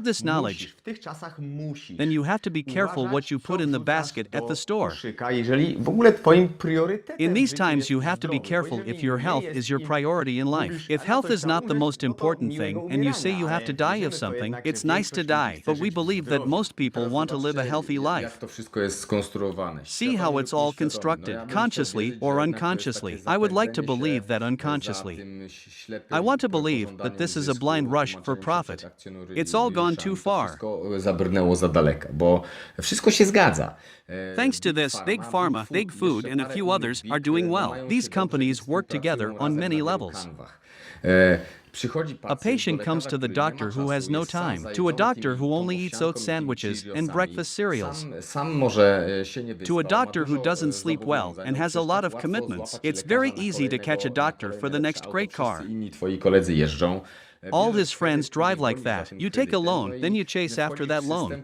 have this knowledge, w tych czasach musisz. then you have to be careful uważać, what you co put in the wrzucasz basket at do the store. koszyka, jeżeli w ogóle twoim priorytetem In these w Sometimes you have to be careful if your health is your priority in life. If health is not the most important thing and you say you have to die of something, it's nice to die, but we believe that most people want to live a healthy life. Jak to wszystko jest skonstruowane. See how it's all constructed, consciously or unconsciously. I would like to believe that unconsciously. I want to believe that this is a blind rush for profit. It's all gone too far. Wszystko zabrnęło za daleko, bo wszystko się zgadza. Thanks to this, Big Pharma, Big Food, and a few others are doing well. These companies work together on many levels. A patient comes to the doctor who has no time, to a doctor who only eats oat sandwiches and breakfast cereals, to a doctor who doesn't sleep well and has a lot of commitments. It's very easy to catch a doctor for the next great car. All his friends drive like that. You take a loan, then you chase after that loan.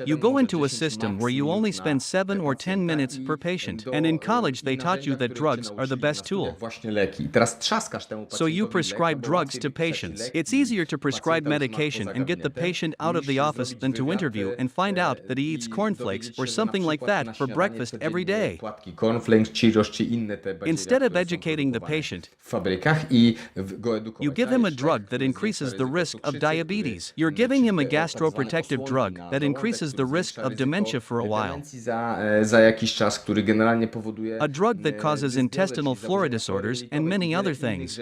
You go into a system where you only spend 7 or 10 minutes per patient, and in college they taught you that drugs are the best tool. So you prescribe drugs to patients. It's easier to prescribe medication and get the patient out of the office than to interview and find out that he eats cornflakes or something like that for breakfast every day. Instead of educating the patient, you give him a drug that increases the risk of diabetes. You're giving him a gastroprotective drug that increases the risk of dementia for a while. A drug that causes intestinal flora disorders and many other things.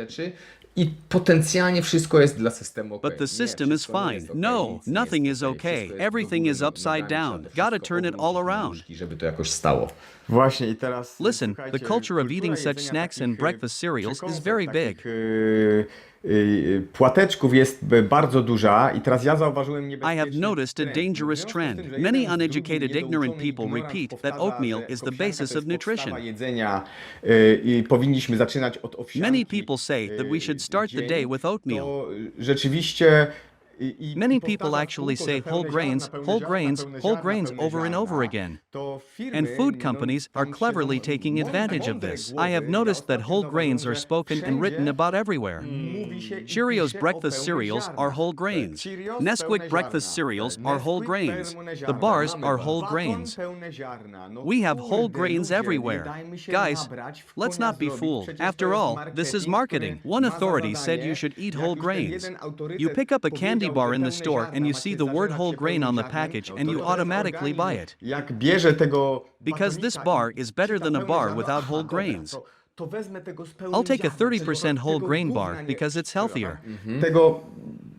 I potencjalnie wszystko jest dla systemu okay. But the system is fine. No, nothing is okay. Everything is upside down. Gotta turn it all around. Żeby to jakoś stało. Właśnie i teraz Listen, the culture of eating such snacks and breakfast cereals is very big. Płateczków jest bardzo duża i teraz ja zauważyłem I have noticed a dangerous trend. Many uneducated, ignorant people repeat that oatmeal is the basis of nutrition. Jedzenia i powinniśmy zaczynać od owsianki. Many people say that we should start the day with oatmeal. To rzeczywiście Many people actually say whole grains, whole grains, whole grains over and over again. And food companies are cleverly taking advantage of this. I have noticed that whole grains are spoken and written about everywhere. Cheerios breakfast cereals are whole grains. Nesquik breakfast cereals are whole grains. The bars are whole grains. We have whole grains everywhere. Guys, let's not be fooled. After all, this is marketing. One authority said you should eat whole grains. You pick up a candy bar in the store and you see the word whole grain on the package and you automatically buy it. Because this bar is better than a bar without whole grains. I'll take a 30% whole grain bar because it's healthier.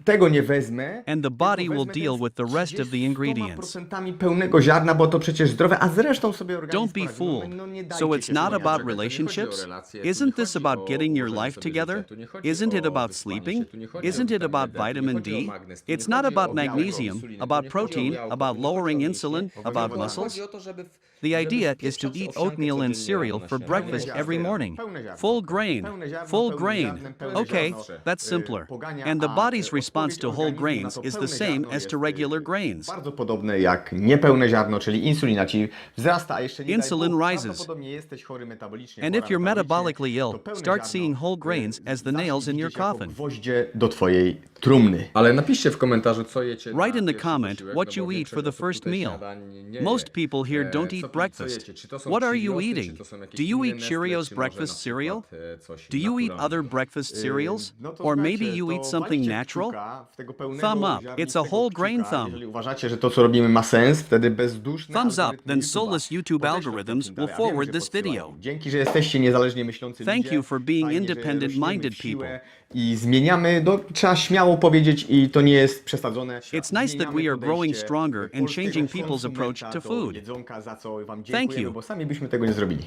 Tego nie wezmę. And the body will deal with the rest of the ingredients. Pełnego ziarna, bo to przecież zdrowe, a zresztą sobie organizm. Don't be fooled. So it's not about relationships? Isn't this about getting your life together? Isn't it about sleeping? Isn't it about vitamin D? It's not about magnesium, about protein, about lowering insulin, about muscles. The idea is to eat oatmeal and cereal for breakfast every morning. Full grain. Full grain. Okay, that's simpler. And the body's response to whole grains is the same as to regular grains. Bardzo podobne jak niepełne ziarno, czyli insulina ci wzrasta, a jeszcze nie Insulin rises. prawdopodobnie jesteś chory metabolicznie. And if you're metabolically ill, start seeing whole grains as the nails in your coffin. Gwoździe do twojej trumny. Ale napiszcie w komentarzu, co jecie. Write in the comment what you eat for the first meal. Most people here don't eat breakfast. What are you eating? Do you eat Cheerios breakfast cereal? Do you eat other breakfast cereals? Or maybe you eat something natural? Thumb up. It's a whole grain thumb. Jeżeli uważacie, że to co robimy ma sens, wtedy bezduszne Thumbs up, then soulless YouTube algorithms will forward this video. Dzięki, że jesteście niezależnie myślący Thank ludzie. you for being Fajnie, że independent-minded rośniemy w siłę people. I zmieniamy, trzeba śmiało powiedzieć i to nie jest przesadzone. It's nice that we are growing stronger and changing people's approach to food. Jedzonka, za co wam Thank dziękujemy, you. bo sami byśmy tego nie zrobili.